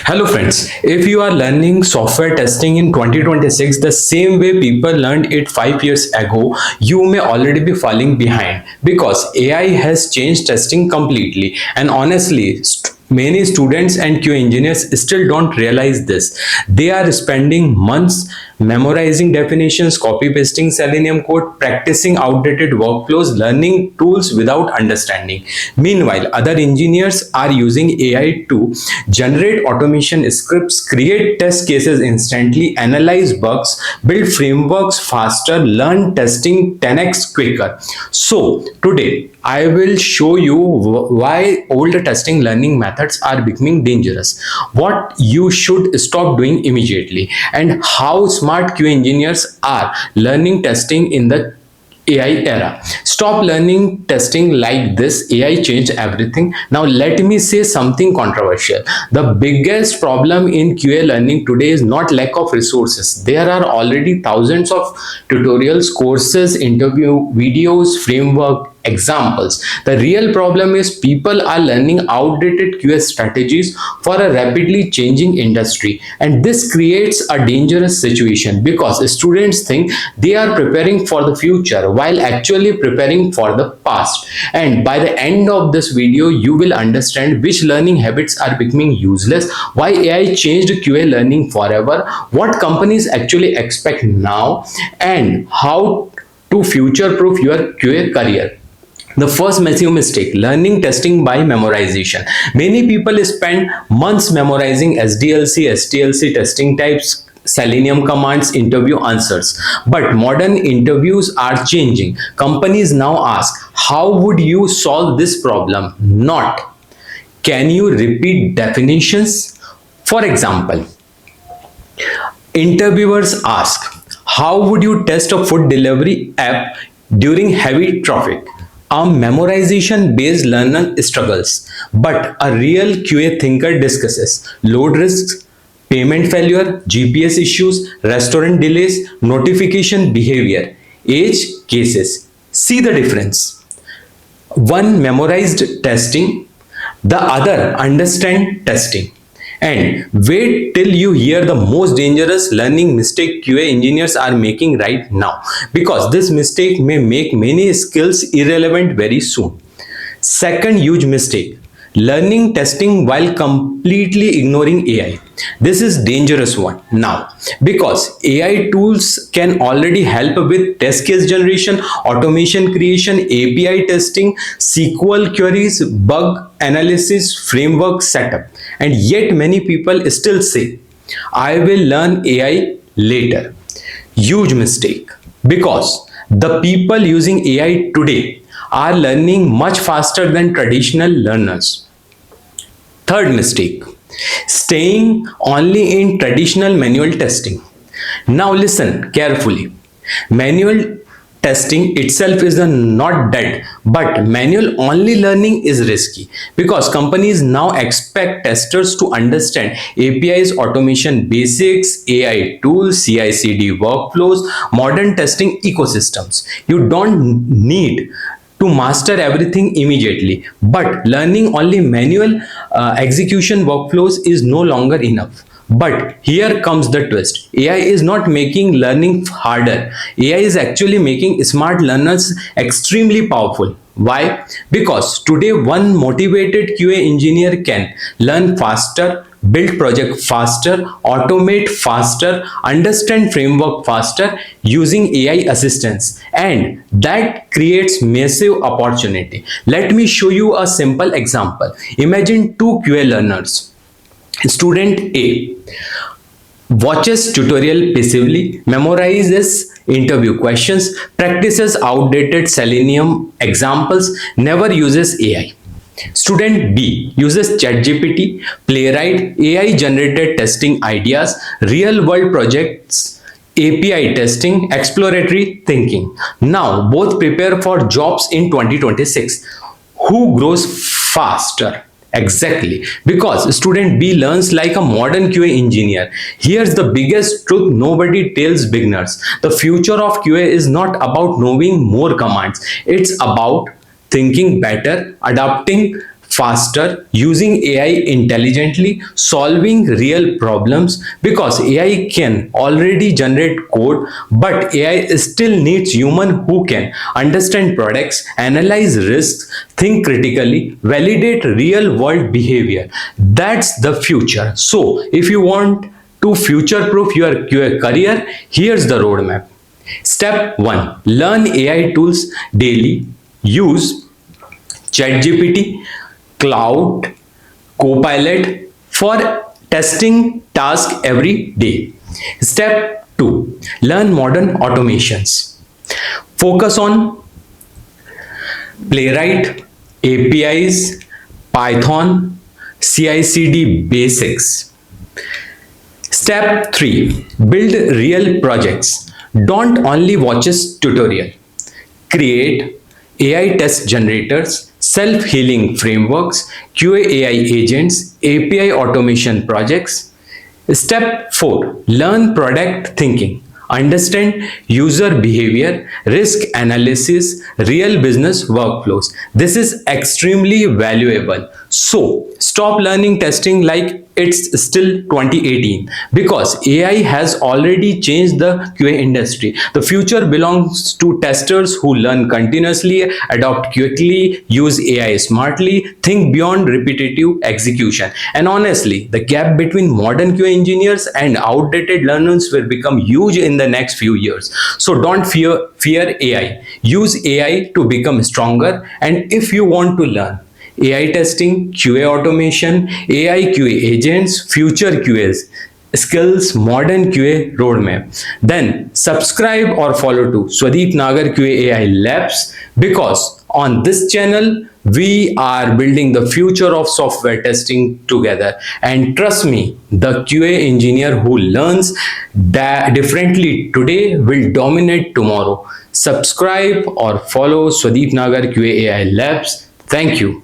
Hello friends, if you are learning software testing in 2026 the same way people learned it 5 years ago, you may already be falling behind because AI has changed testing completely, and honestly many students and QA engineers still don't realize this. They are spending months memorizing definitions, copy pasting Selenium code, practicing outdated workflows, learning tools without understanding. Meanwhile, other engineers are using AI to generate automation scripts, create test cases instantly, analyze bugs, build frameworks faster, learn testing 10x quicker. So, today I will show you why old testing learning methods are becoming dangerous, what you should stop doing immediately, and how smart QA engineers are learning testing in the AI era. Stop learning testing like this. AI changed everything. Now let me say something controversial. The biggest problem in QA learning today is not lack of resources. There are already thousands of tutorials, courses, interview videos, framework, examples. The real problem is people are learning outdated QA strategies for a rapidly changing industry, and this creates a dangerous situation because students think they are preparing for the future while actually preparing for the past. And by the end of this video you will understand which learning habits are becoming useless, why AI changed QA learning forever, what companies actually expect now, and how to future proof your QA career. The first massive mistake, learning testing by memorization. Many people spend months memorizing SDLC, STLC testing types, Selenium commands, interview answers. But modern interviews are changing. Companies now ask, how would you solve this problem? Not, can you repeat definitions? For example, interviewers ask, how would you test a food delivery app during heavy traffic? A memorization based learner struggles, but a real QA thinker discusses load risks, payment failure, GPS issues, restaurant delays, notification behavior, age cases. See the difference. One memorized testing, the other understand testing. And wait till you hear the most dangerous learning mistake QA engineers are making right now, because this mistake may make many skills irrelevant very soon. Second huge mistake, learning testing while completely ignoring AI. This is dangerous one now because AI tools can already help with test case generation, automation creation, API testing, SQL queries, bug analysis, framework setup. And yet many people still say, I will learn AI later. Huge mistake, because the people using AI today are learning much faster than traditional learners. Third mistake, staying only in traditional manual testing. Now listen carefully. Manual testing itself is not dead, but manual only learning is risky because companies now expect testers to understand APIs, automation basics, AI tools, CI/CD workflows, modern testing ecosystems. You don't need to master everything immediately, but learning only manual execution workflows is no longer enough. But here comes the twist. AI is not making learning harder. AI is actually making smart learners extremely powerful. Why? Because today one motivated QA engineer can learn faster, build project faster, automate faster, understand framework faster using AI assistance, and that creates massive opportunity. Let me show you a simple example. Imagine two QA learners. Student A watches tutorial passively, memorizes interview questions, practices outdated Selenium examples, never uses AI. Student B uses ChatGPT, Playwright, AI generated testing ideas, real world projects, API testing, exploratory thinking. Now both prepare for jobs in 2026. Who grows faster? Exactly, because student B learns like a modern QA engineer. Here's the biggest truth nobody tells beginners. The future of QA is not about knowing more commands. It's about thinking better, adapting faster, using AI intelligently, solving real problems, because AI can already generate code, but AI still needs human who can understand products, analyze risks, think critically, validate real world behavior. That's the future. So if you want to future proof your career, here's the roadmap. Step 1: learn AI tools daily. Use ChatGPT, Cloud, Copilot for testing tasks every day. Step 2: learn modern automations. Focus on Playwright, APIs, Python, CI/CD basics. Step 3: build real projects. Don't only watch a tutorial. Create AI test generators, self-healing frameworks, QA AI agents, API automation projects. Step 4: learn product thinking. Understand user behavior, risk analysis, real business workflows. This is extremely valuable. So, stop learning testing like it's still 2018, because AI has already changed the QA industry. The future belongs to testers who learn continuously, adopt quickly, use AI smartly, think beyond repetitive execution. And honestly, the gap between modern QA engineers and outdated learners will become huge in the next few years. So don't fear AI. Use AI to become stronger. And if you want to learn AI testing, QA automation, AI QA agents, future QAs, skills, modern QA roadmap, then subscribe or follow to Swadeep Nagar QA AI Labs, because on this channel we are building the future of software testing together. And trust me, the QA engineer who learns differently today will dominate tomorrow. Subscribe or follow Swadeep Nagar QA AI Labs. Thank you.